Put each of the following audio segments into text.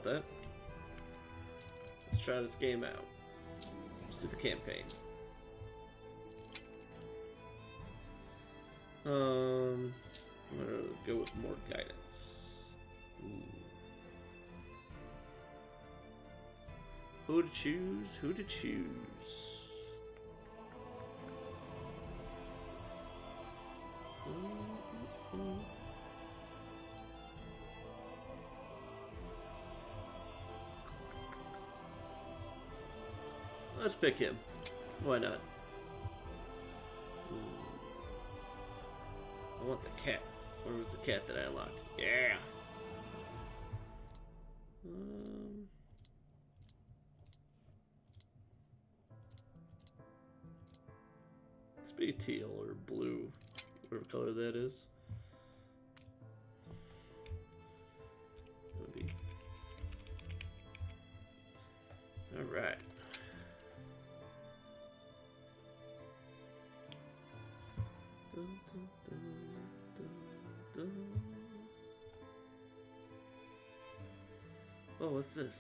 about that. Let's try this game out. Let's do the campaign. I'm gonna go with more guidance. Ooh. Who to choose? Who to choose? Let's pick him. Why not? I want the cat. Where was the cat that I unlocked? Yeah! Let's be teal or blue, whatever color that is. Alright. Oh, what's this?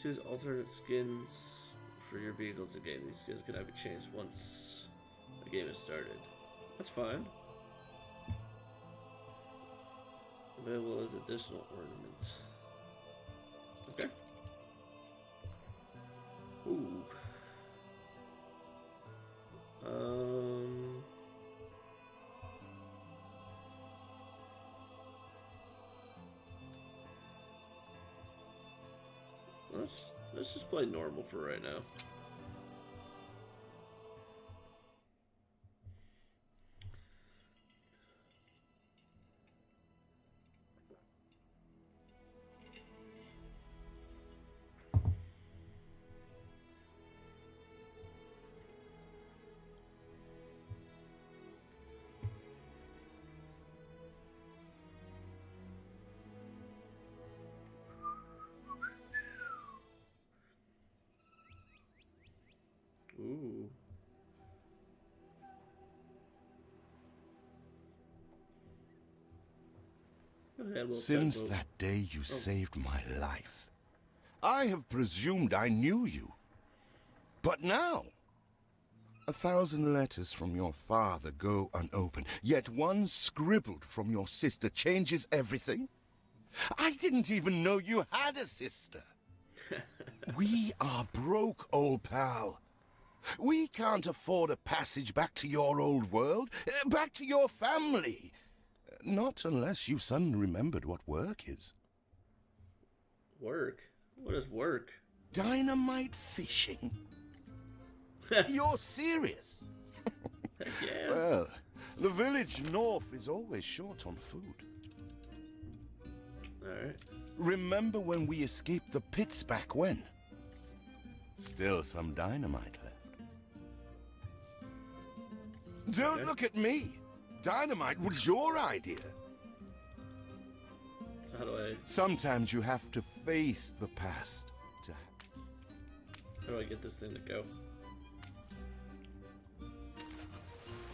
Choose alternate skins for your vehicles again. These skins can be changed once the game is started. That's fine. Available as additional ornaments. Okay. Ooh. Let's just play normal for right now. Ooh. Since that day you saved my life, I have presumed I knew you. But now, 1,000 letters from your father go unopened, yet one scribbled from your sister changes everything? I didn't even know you had a sister. We are broke, old pal. We can't afford a passage back to your old world, back to your family. Not unless you suddenly remembered what work is. Work? What is work? Dynamite fishing? You're serious? Yeah. Well, the village north is always short on food. Alright. Remember when we escaped the pits back when? Still some dynamite left. Don't look at me. Dynamite was your idea. How do I... Sometimes you have to face the past to... How do I get this thing to go?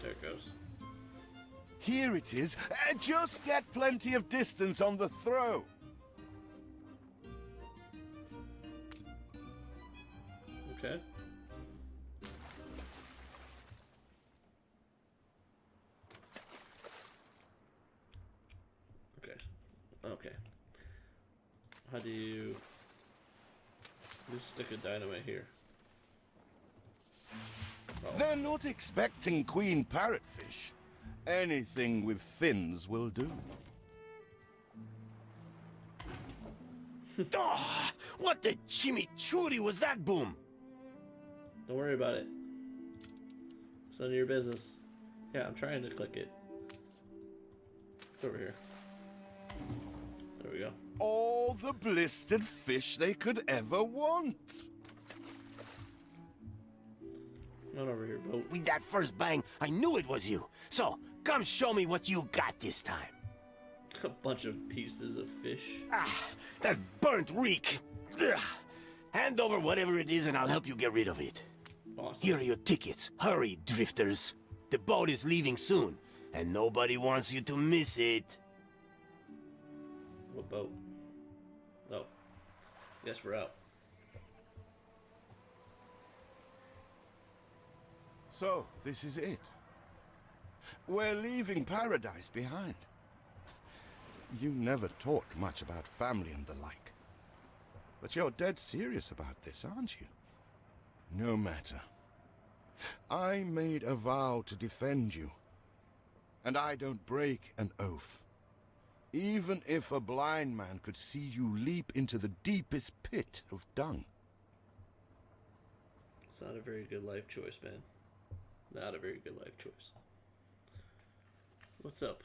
There it goes. Here it is. Just get plenty of distance on the throw. Okay. Okay. How do you just stick a dynamite here? Oh. They're not expecting queen parrotfish. Anything with fins will do. Oh, what the chimichurri was that, Boom? Don't worry about it. It's none of your business. Yeah, I'm trying to click it. It's over here. There we go. All the blistered fish they could ever want. Not over here, boat. With that first bang, I knew it was you. So, come show me what you got this time. A bunch of pieces of fish. Ah, that burnt reek. Ugh. Hand over whatever it is and I'll help you get rid of it. Awesome. Here are your tickets. Hurry, drifters. The boat is leaving soon, and nobody wants you to miss it. What boat? Oh. Guess we're out. So, this is it. We're leaving paradise behind. You never talked much about family and the like. But you're dead serious about this, aren't you? No matter. I made a vow to defend you. And I don't break an oath. Even if a blind man could see you leap into the deepest pit of dung. It's not a very good life choice, man. Not a very good life choice. What's up?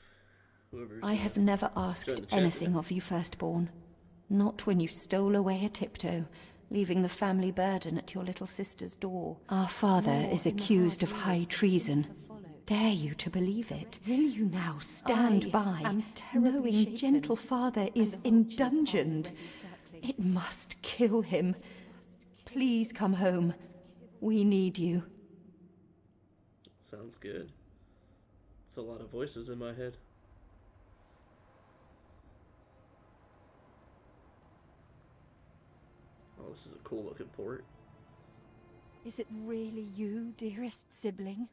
I have never asked anything of you, firstborn. Not when you stole away a tiptoe, leaving the family burden at your little sister's door. Our father is accused of high treason. Dare you to believe it? Will you now stand by, knowing gentle father is indungeoned? It must kill him. Please come home. We need you. Sounds good. It's a lot of voices in my head. Oh, this is a cool looking port. Is it really you, dearest sibling?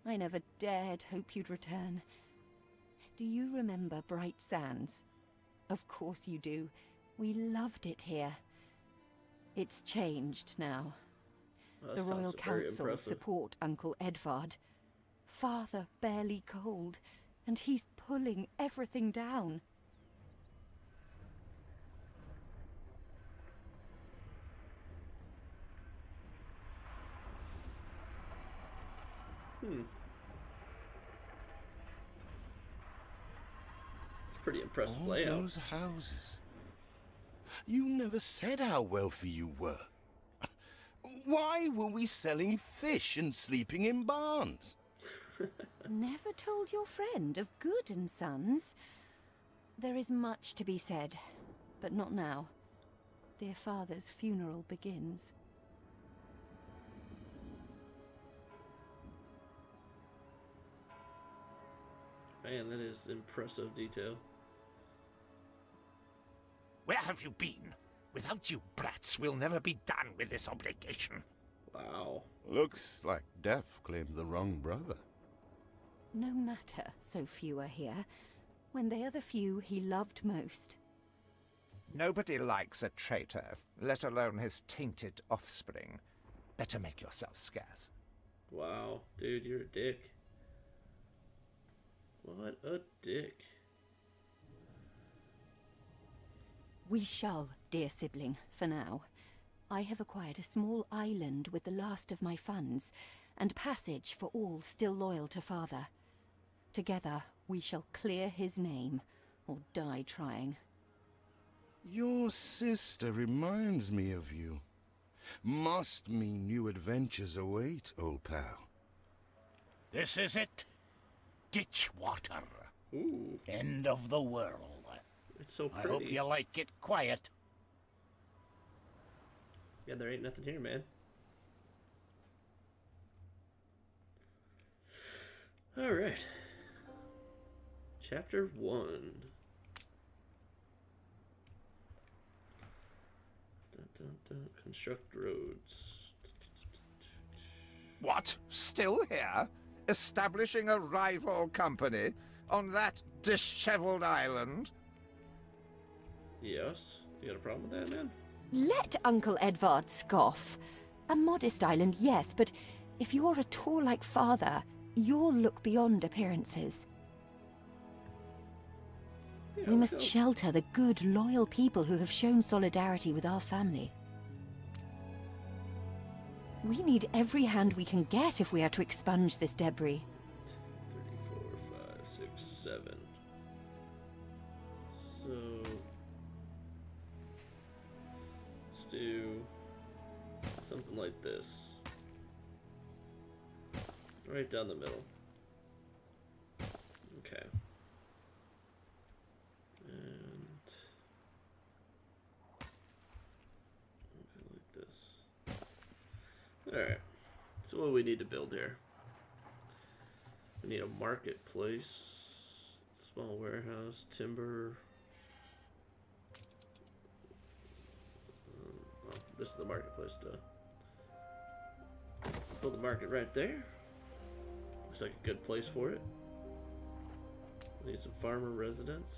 I never dared hope you'd return. Do you remember Bright Sands? Of course you do. We loved it here. It's changed now. Well, The Royal Council support Uncle Edvard. Father barely cold, and he's pulling everything down. It's pretty impressive All layout. those houses. You never said how wealthy you were. Why were we selling fish and sleeping in barns? Never told your friend of Good and Sons. There is much to be said, but not now. Dear father's funeral begins. Man, that is impressive detail. Where have you been? Without you brats, we'll never be done with this obligation. Wow. Looks like Death claimed the wrong brother. No matter, so few are here, when they are the few he loved most. Nobody likes a traitor, let alone his tainted offspring. Better make yourself scarce. Wow. Dude, you're a dick. What a dick. We shall, dear sibling, for now. I have acquired a small island with the last of my funds, and passage for all still loyal to father. Together, we shall clear his name, or die trying. Your sister reminds me of you. Must mean new adventures await, old pal. This is it. Ditch water. Ooh, End of the world. it's so I pretty. hope you like it quiet. Yeah, there ain't nothing here, man. Alright. Chapter 1. Dun, dun, dun. Construct roads. What? Still here? Establishing a rival company on that disheveled island? Yes? You got a problem with that, man? Let Uncle Edvard scoff. A modest island, yes, but if you're at all like father, you'll look beyond appearances. Yeah, We let's must go. shelter the good, loyal people who have shown solidarity with our family. We need every hand we can get if we are to expunge this debris. 3, 4, 5, 6, 7. So let's do something like this. Right down the middle. Okay. And like this. Alright. So what do we need to build here? We need a marketplace, small warehouse, timber, marketplace though. Build the market right there. Looks like a good place for it. Need some farmer residents.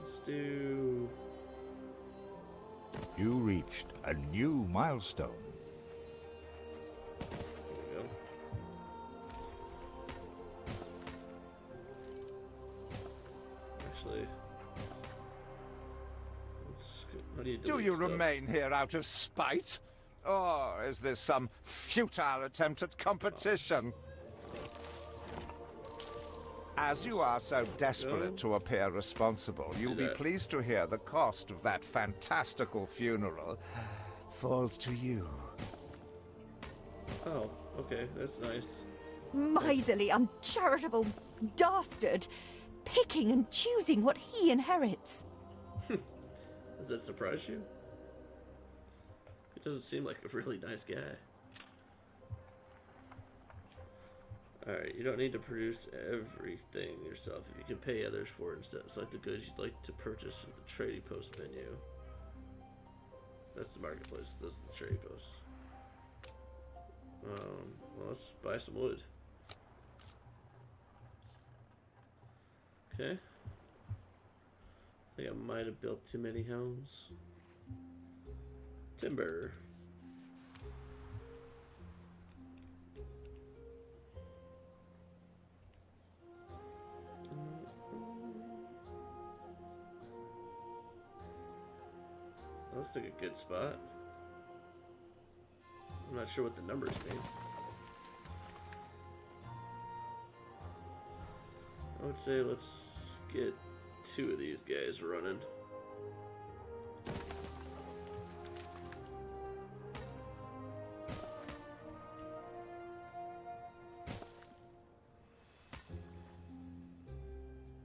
Let's do... You reached a new milestone. There we go. Actually, how do you Do you stuff? remain here out of spite? Or is this some futile attempt at competition? As you are so desperate to appear responsible, you'll be pleased to hear the cost of that fantastical funeral falls to you. Oh, okay, that's nice. Miserly, uncharitable dastard! Picking and choosing what he inherits. Does that surprise you? He doesn't seem like a really nice guy. Alright, you don't need to produce everything yourself if you can pay others for it instead. Select the goods you'd like to purchase in the trading post menu. That's the marketplace, this is the trading post. Well, let's buy some wood. Okay. I think I might have built too many homes. Timber. Looks like a good spot. I'm not sure what the numbers mean. I would say let's get 2 of these guys running.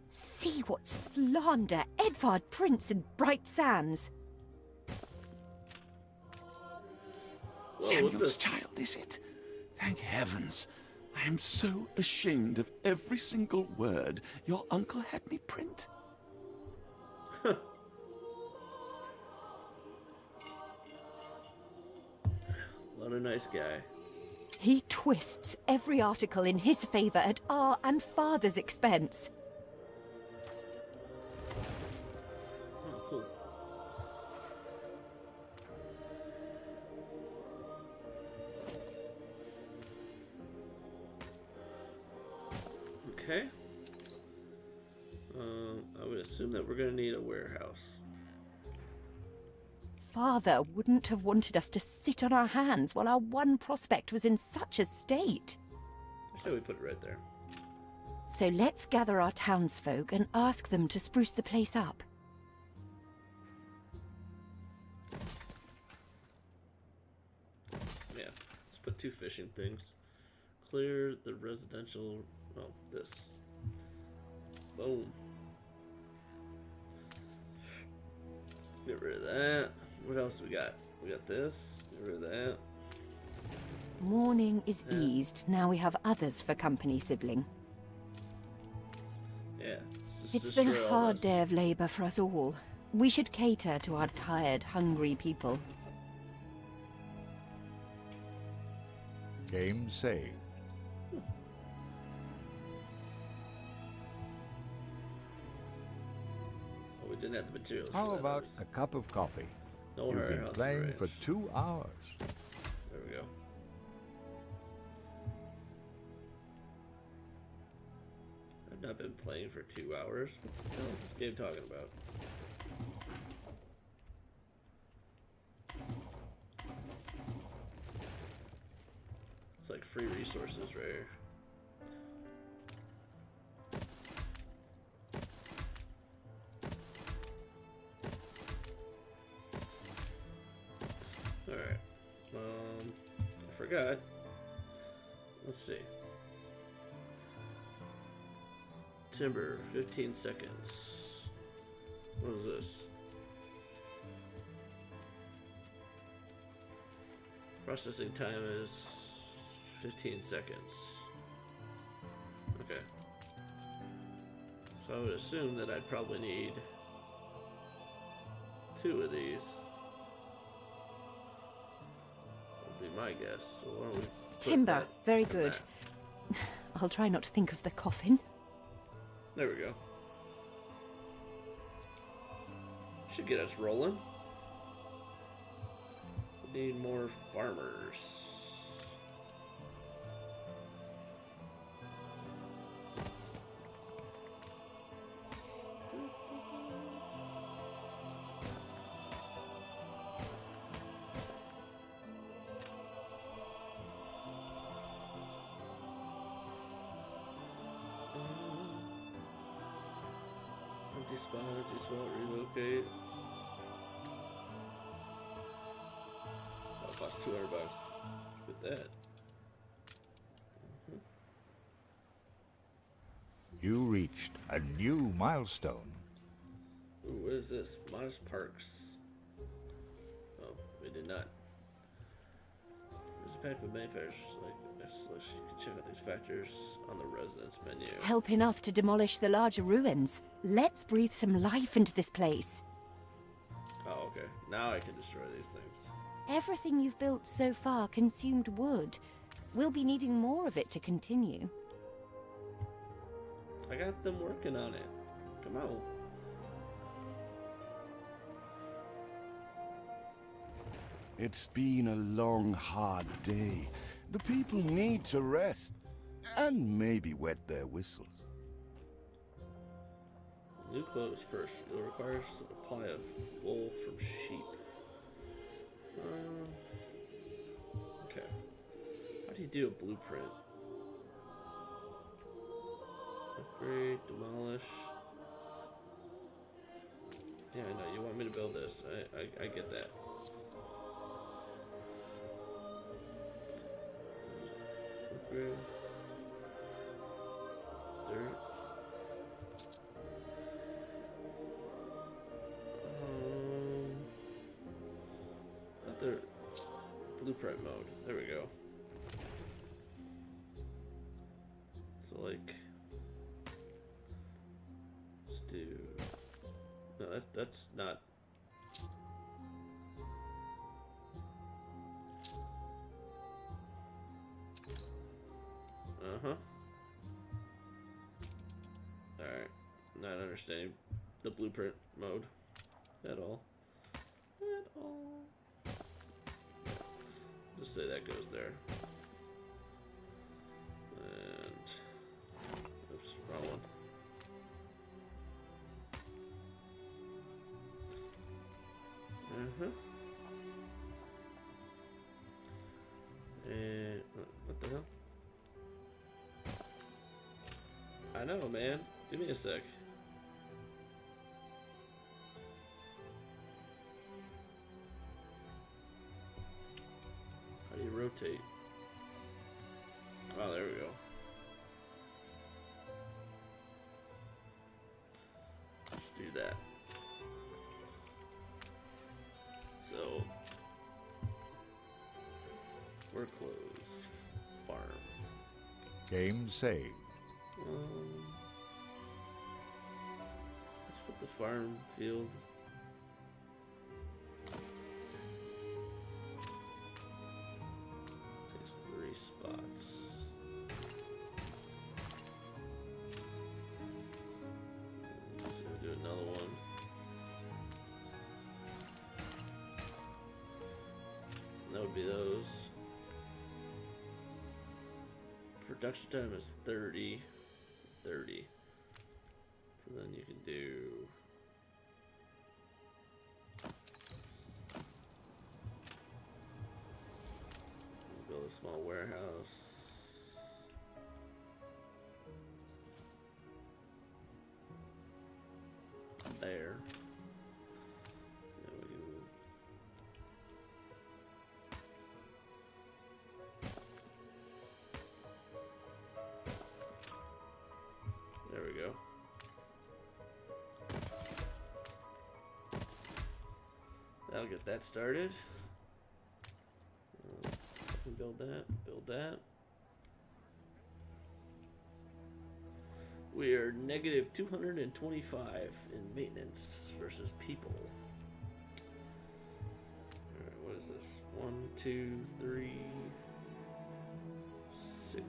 See what slander Edvard Prince and Bright Sands. Samuel's child, is it? Thank heavens. I am so ashamed of every single word your uncle had me print. What a nice guy. He twists every article in his favor at our and father's expense. Oh, cool. Okay. I would assume that we're going to need a warehouse. Father wouldn't have wanted us to sit on our hands while our one prospect was in such a state. I say we put it right there. So let's gather our townsfolk and ask them to spruce the place up. Yeah, let's put 2 fishing things. Clear the residential... Oh, this. Boom. Get rid of that. What else we got? We got this. Get rid of that. Mourning is eased. Now we have others for company, sibling. Yeah. It's been a hard day of labor for us all. We should cater to our tired, hungry people. Game saved. Oh, we didn't have the materials. How for that. about a cup of coffee? No You've hurry, been how's the playing range? for 2 hours. There we go. I've not been playing for 2 hours. What the hell is this game talking about? It's like free resources right here. Alright. I forgot. Let's see. Timber, 15 seconds. What is this? Processing time is 15 seconds. Okay. So I would assume that I'd probably need 2 of these. Would be my guess. So why don't we put Timber, that very in good. that? I'll try not to think of the coffin. There we go. Should get us rolling. We need more farmers. Empty spot, relocate. That costs $200. With that. You reached a new milestone. Ooh, what is this? Modest Parks. Oh, we did not. There's a pack of manufacturers like this. You can check out these factors on the residence menu. Help enough to demolish the larger ruins. Let's breathe some life into this place. Oh, okay. Now I can destroy these things. Everything you've built so far consumed wood. We'll be needing more of it to continue. I got them working on it. Come on. It's been a long, hard day. The people need to rest. And maybe wet their whistles. New clothes first. You'll require a supply of wool from sheep. Okay. How do you do a blueprint? Upgrade, demolish. Yeah, I know. You want me to build this. I get that. Upgrade. Dirt. Other blueprint mode. There we go. So like, let's do. No, that's not. Uh-huh. Alright. Not understanding the blueprint mode at all. At all. Just say that goes there. And oops, wrong one. Uh-huh. And what the hell? I know, man. Give me a sec. How do you rotate? Oh, there we go. Let's do that. So, we're closed. Farm. Game saved. Let's put the farm field. Takes 3 spots. So we'll do another one. And that would be those. Production time is 30. So then you can do build a small warehouse. There. And we can there we go. That'll get that started. Build that. We are negative 225 in maintenance versus people. 2, 3, 6.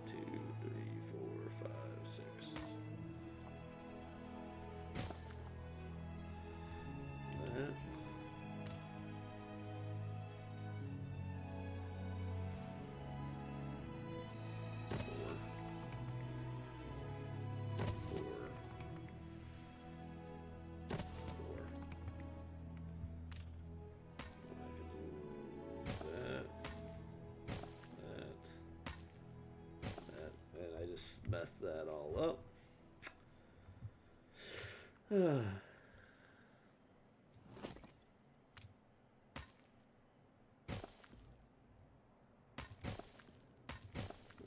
2, 3, 4, 5, 6. That. Messed that all up. There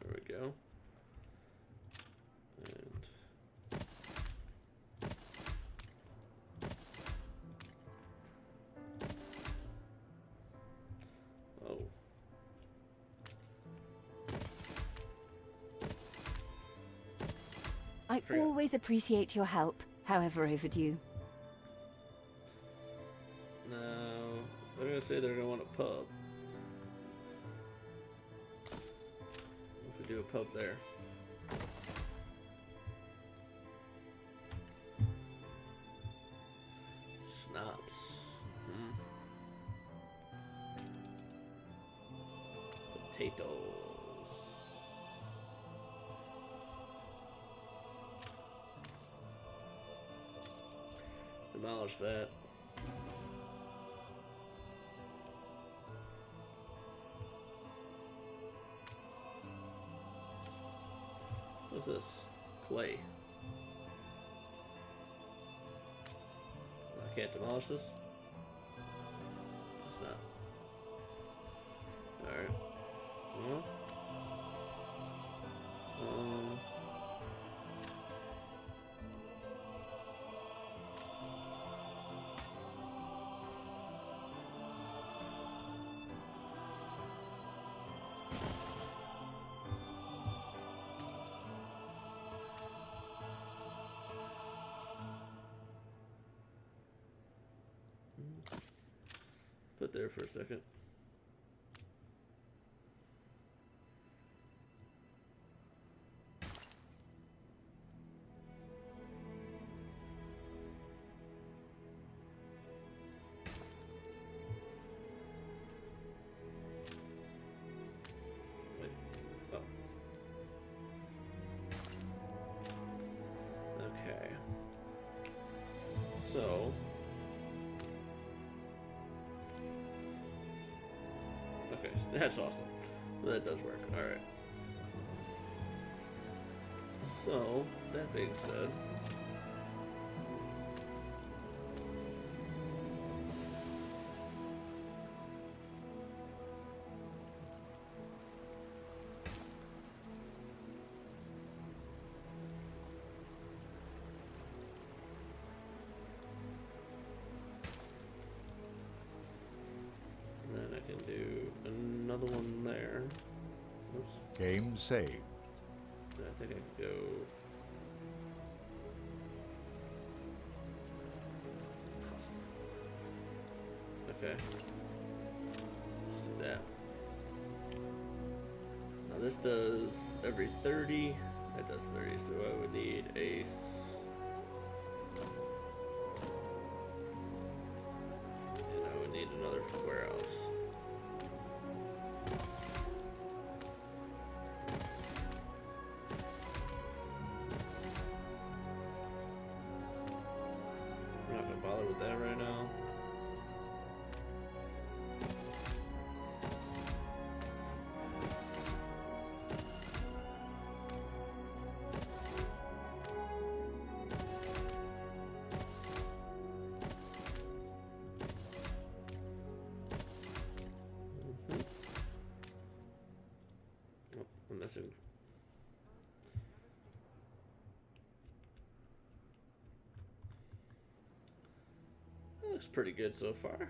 we go. And oh. I always appreciate your help, however overdue. No, they're gonna say they're gonna want a pub. We could do a pub there. Schnapps. Potatoes. Demolish that. What's this? Clay. I can't demolish this? It's not. Alright. Well. Put there for a second. Wait. Oh. Okay. So. Okay, that's awesome. That does work. Alright. So, that being said, then I can do another one there. Oops. Game saved. I think I can go. Okay. Let's do that. Now this does every 30. That does 30, so I would need a. And I would need another warehouse. I'm not gonna bother with that right now. Oh, I'm missing. That looks pretty good so far.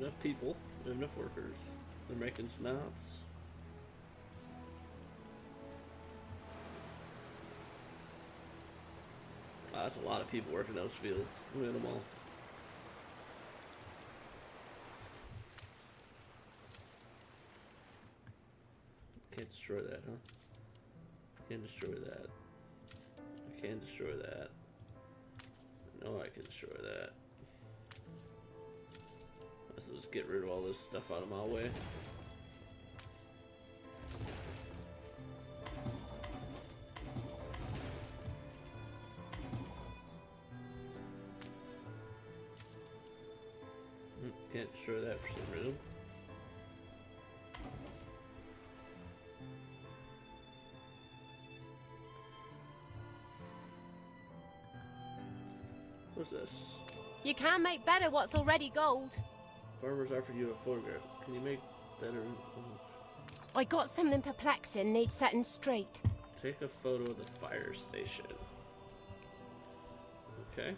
enough people, enough workers. They're making snaps. Wow, that's a lot of people working those fields. Look at them all. Can't destroy that, huh? Can't destroy that. I can't destroy that. No, I can destroy that. Let's just get rid of all this stuff out of my way. Can't destroy that for some reason. What's this? You can make better what's already gold. Farmers offer you a photograph. Can you make better? I got something perplexing, needs setting straight. Take a photo of the fire station. Okay.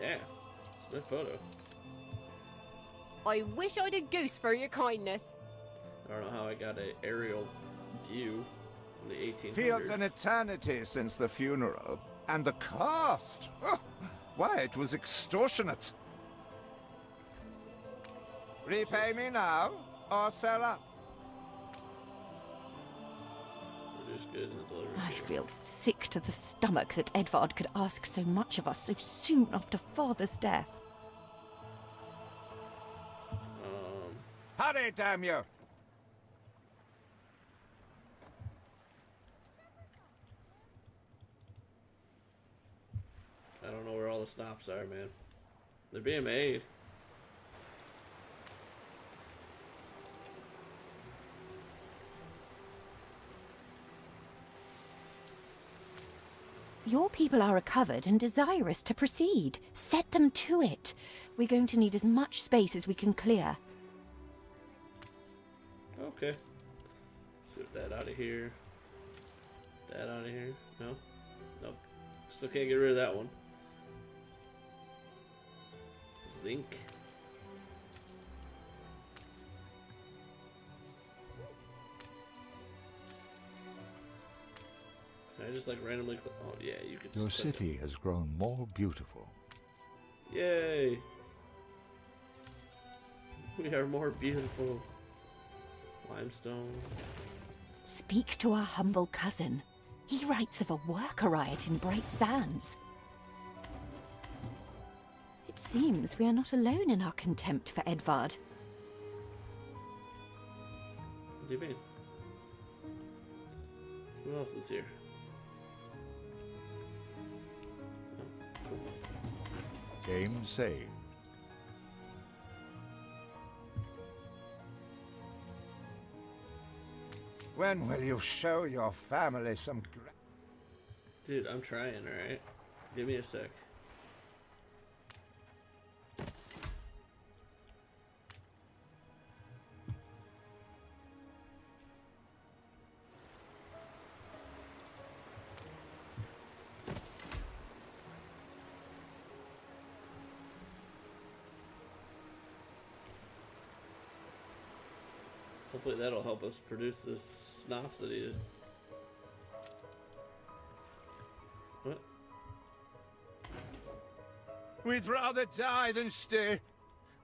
Yeah, it's a good photo. I wish I'd a goose for your kindness. I don't know how I got an aerial view in the 1800s. Feels an eternity since the funeral. And the cost! Oh, why, it was extortionate. Repay me now, or sell up. Produce goods and deliver I goods. feel sick to the stomach that Edvard could ask so much of us so soon after father's death. Hurry, damn you! I don't know where all the stops are, man. They're being made. Your people are recovered and desirous to proceed. Set them to it. We're going to need as much space as we can clear. Okay. Get that out of here. That out of here. No? Nope. Still can't get rid of that one. Zinc. Can I just like randomly click? Oh yeah, you can. Your click city has grown more beautiful. it. Yay! We are more beautiful. Limestone. Speak to our humble cousin. He writes of a worker riot in Bright Sands. It seems we are not alone in our contempt for Edvard. What do you mean? Who else is here? Oh, cool. Game saved. When will you show your family some Dude, I'm trying, alright? Give me a sec. Hopefully that'll help us produce this synopsis. What? We'd rather die than stay.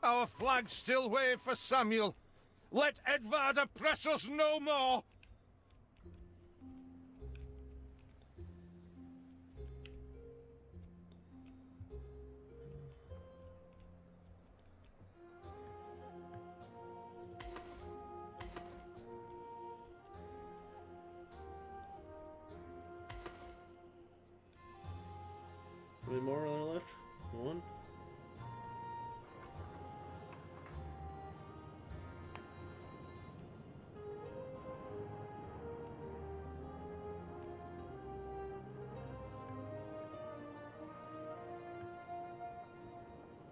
Our flags still wave for Samuel. Let Edvard oppress us no more. How many more are there left? One?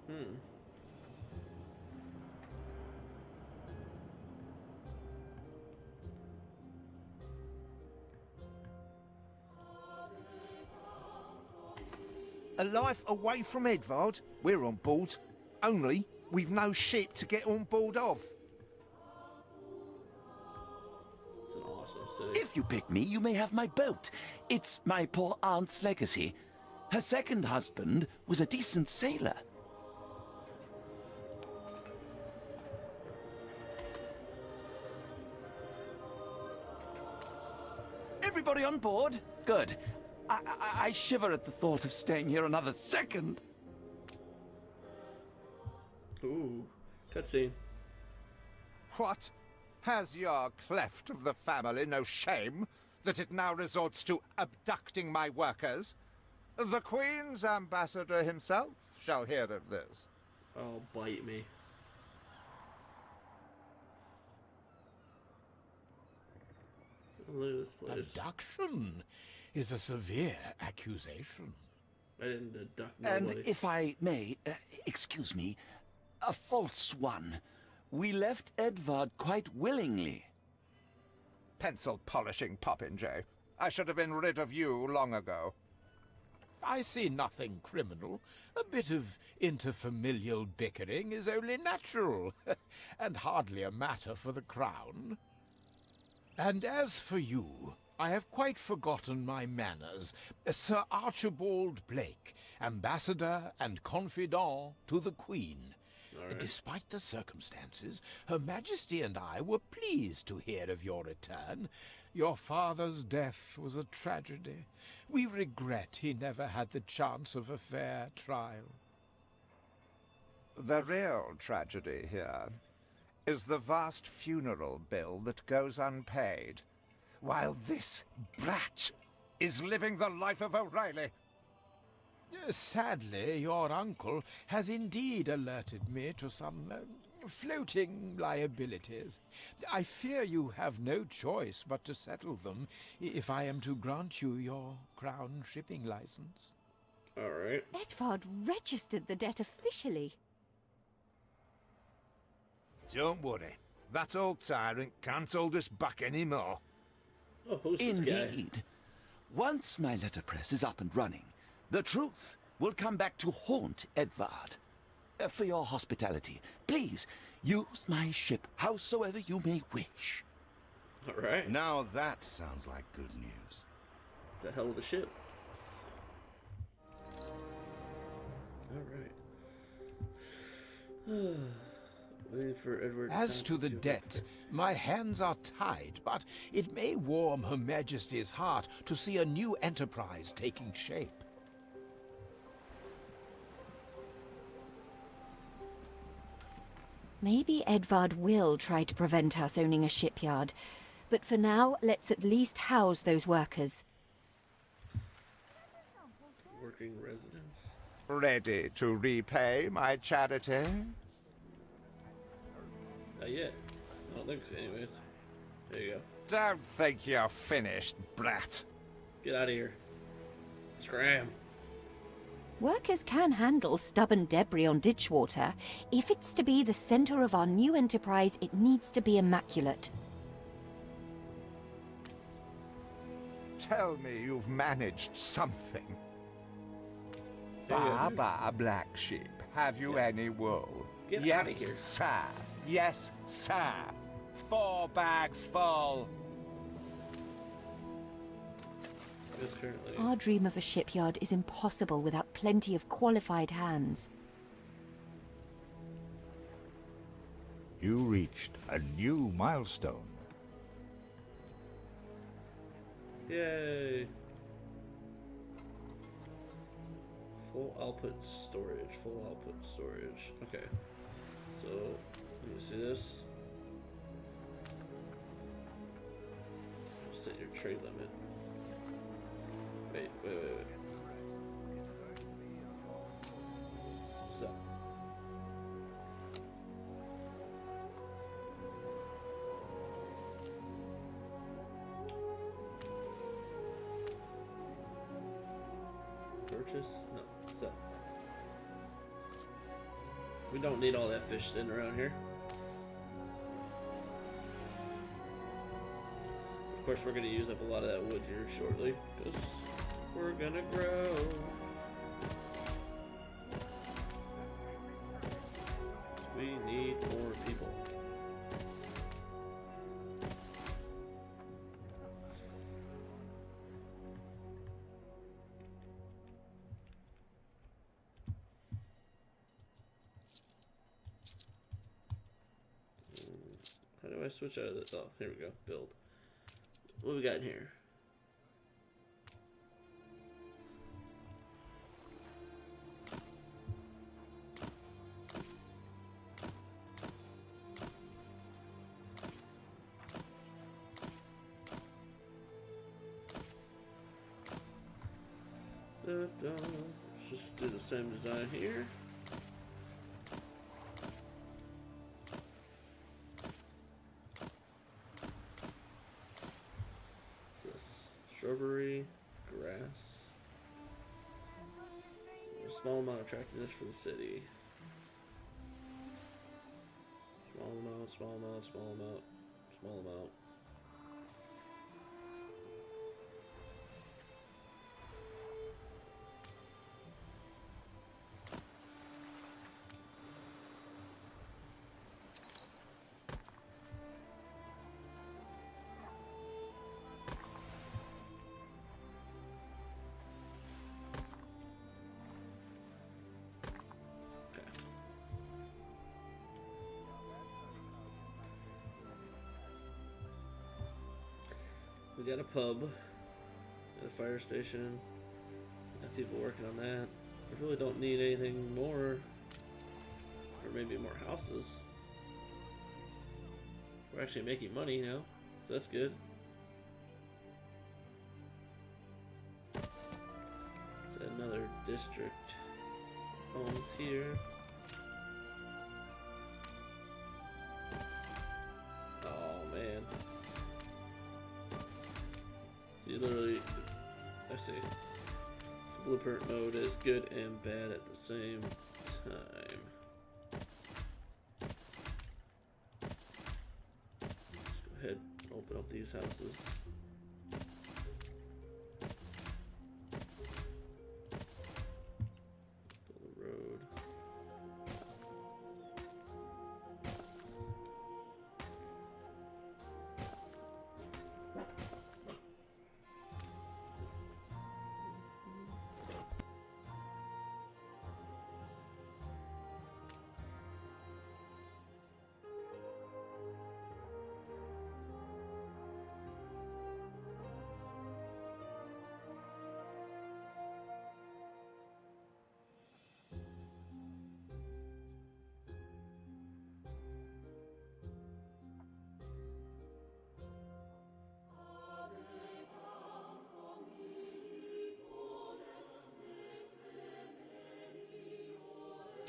Hmm. A life away from Edvard? We're on board. Only, we've no ship to get on board of. It's an awesome city. If you pick me, you may have my boat. It's my poor aunt's legacy. Her second husband was a decent sailor. Everybody on board? Good. I shiver at the thought of staying here another second. Ooh, cutscene. What? Has your cleft of the family no shame that it now resorts to abducting my workers? The Queen's ambassador himself shall hear of this. Oh, bite me. Look at this place. Abduction is a severe accusation. I didn't abduct nobody. And if I may, excuse me, a false one. We left Edvard quite willingly. Pencil polishing popinjay. I should have been rid of you long ago. I see nothing criminal. A bit of interfamilial bickering is only natural, and hardly a matter for the crown. And as for you, I have quite forgotten my manners. Sir Archibald Blake, ambassador and confidant to the Queen. Right. Despite the circumstances, Her Majesty and I were pleased to hear of your return. Your father's death was a tragedy. We regret he never had the chance of a fair trial. The real tragedy here is the vast funeral bill that goes unpaid, while this brat is living the life of O'Reilly. Sadly, your uncle has indeed alerted me to some floating liabilities. I fear you have no choice but to settle them if I am to grant you your crown shipping license. Alright. Edvard registered the debt officially. Don't worry, that old tyrant can't hold us back anymore. Oh, who's this guy? Indeed. Once my letterpress is up and running, the truth will come back to haunt Edvard. For your hospitality, please use my ship howsoever you may wish. Alright. Now that sounds like good news. The hell of a ship. Alright. Waiting for Edward. As to the debt, my hands are tied, but it may warm Her Majesty's heart to see a new enterprise taking shape. Maybe Edvard will try to prevent us owning a shipyard, but for now, let's at least house those workers. Working residence. Ready to repay my charity? Not yet. I don't think so, anyways. There you go. Don't think you're finished, brat. Get out of here. Scram. Workers can handle stubborn debris on ditch water. If it's to be the center of our new enterprise, it needs to be immaculate. Tell me you've managed something. Yeah. Baba, black sheep, have you any wool? Get yes, outta here. sir. Yes, sir. 4 bags full. Because currently. Our dream of a shipyard is impossible without plenty of qualified hands. You reached a new milestone. Yay. Full output storage. Full output storage. Okay. So, let me see this. Set your trade limit. Wait. So. Purchase? No. So. We don't need all that fish sitting around here. Of course, we're going to use up a lot of that wood here shortly, because we're going to grow. We need more people. How do I switch out of this? Oh, here we go. Build. What we got in here? Let's just do the same design here. Shrubbery, grass. A small amount of attractiveness for the city. Small amount, small amount, small amount, small amount. We got a pub, got a fire station, got people working on that. We really don't need anything more, or maybe more houses. We're actually making money now, so that's good. Let's add another district homes here. Oh man. You literally, I see, blueprint mode is good and bad at the same time. Let's go ahead and open up these houses. Build a road.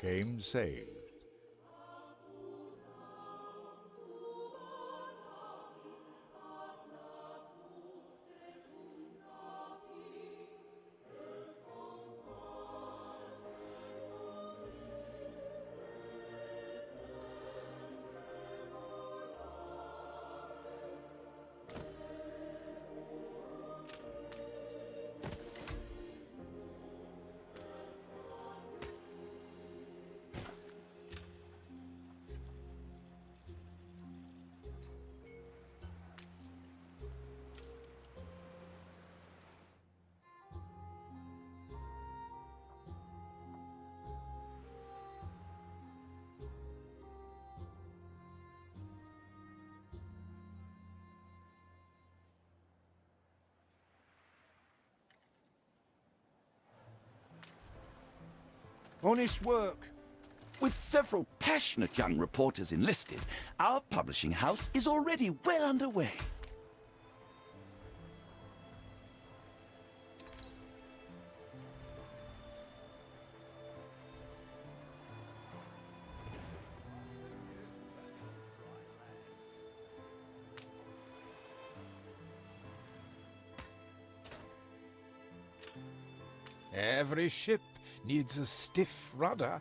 Game saved. Honest work. With several passionate young reporters enlisted, our publishing house is already well underway. Every ship needs a stiff rudder.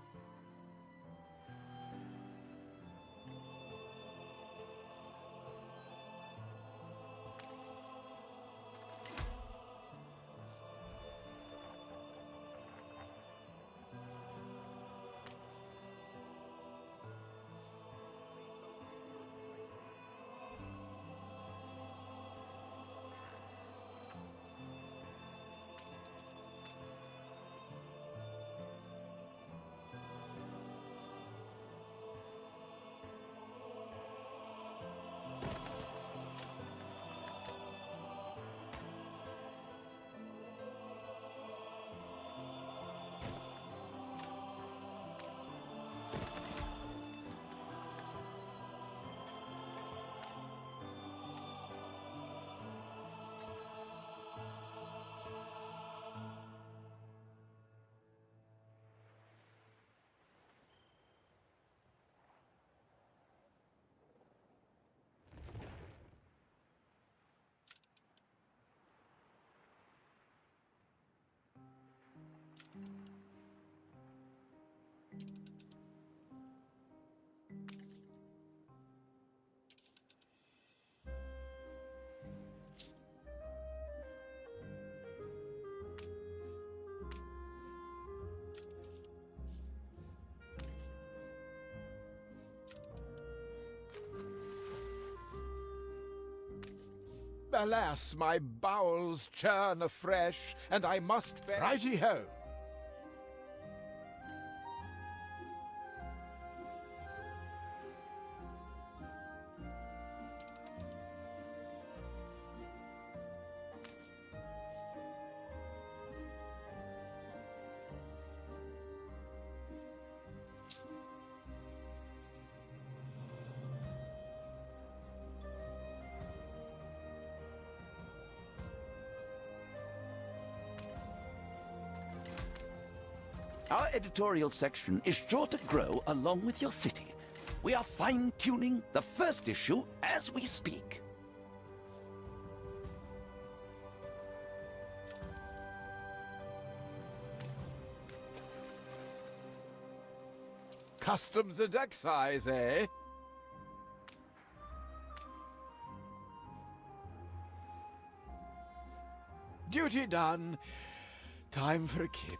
Alas, my bowels churn afresh, and I must bear— Righty-ho! Our editorial section is sure to grow along with your city. We are fine-tuning the first issue as we speak. Customs and excise, eh? Duty done. Time for a kip.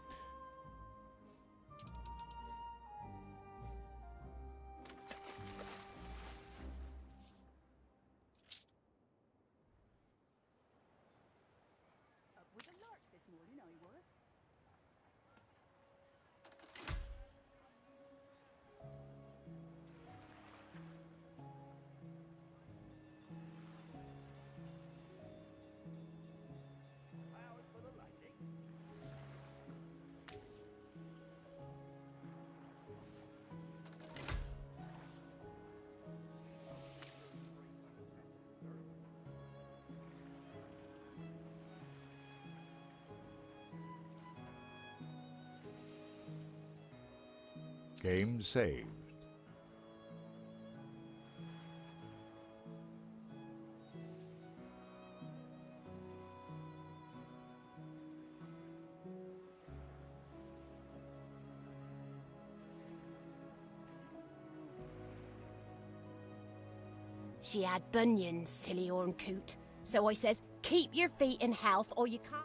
Game saved. She had bunions, silly horn coot. So I says, keep your feet in health or you can't.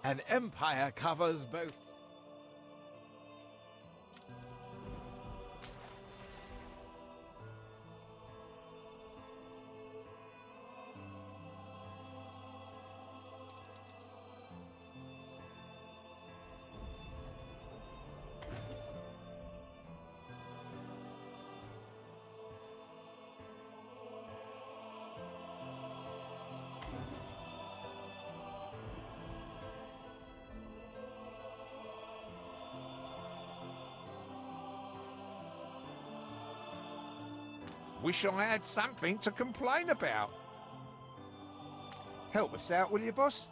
An empire covers both. Wish I had something to complain about. Help us out, will you, boss?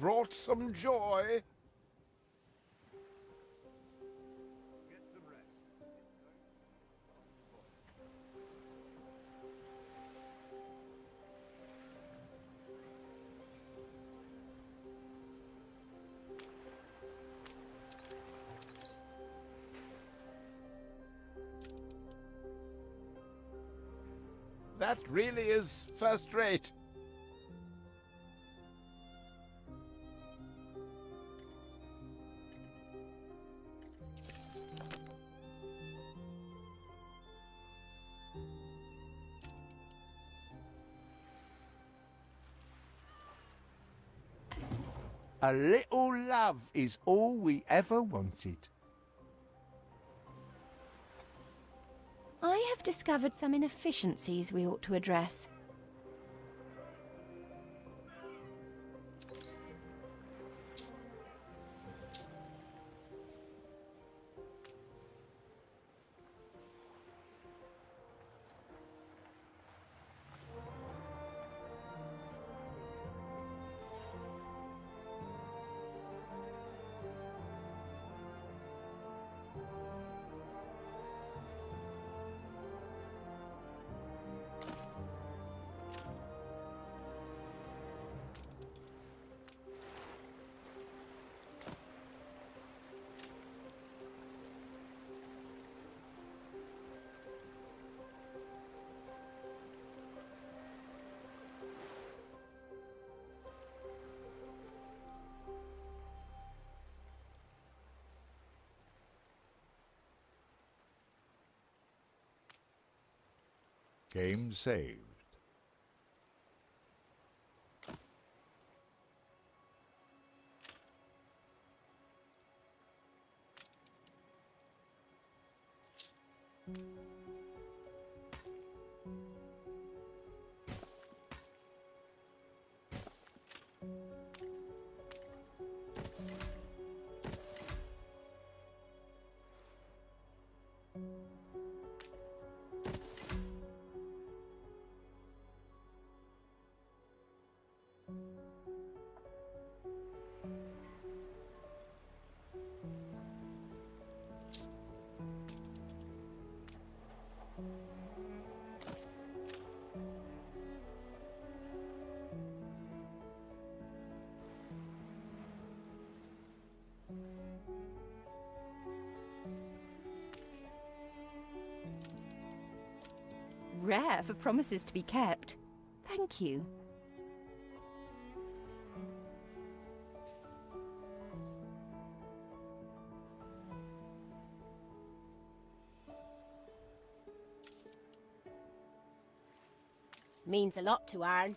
brought some joy. That really is first rate. A little love is all we ever wanted. I have discovered some inefficiencies we ought to address. Game saved. Rare for promises to be kept. Thank you. Means a lot to Arn.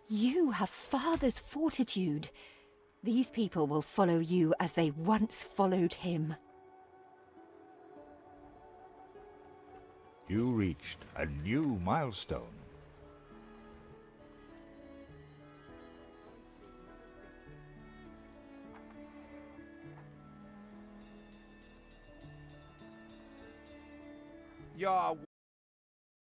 You have father's fortitude. These people will follow you as they once followed him. You reached a new milestone. Your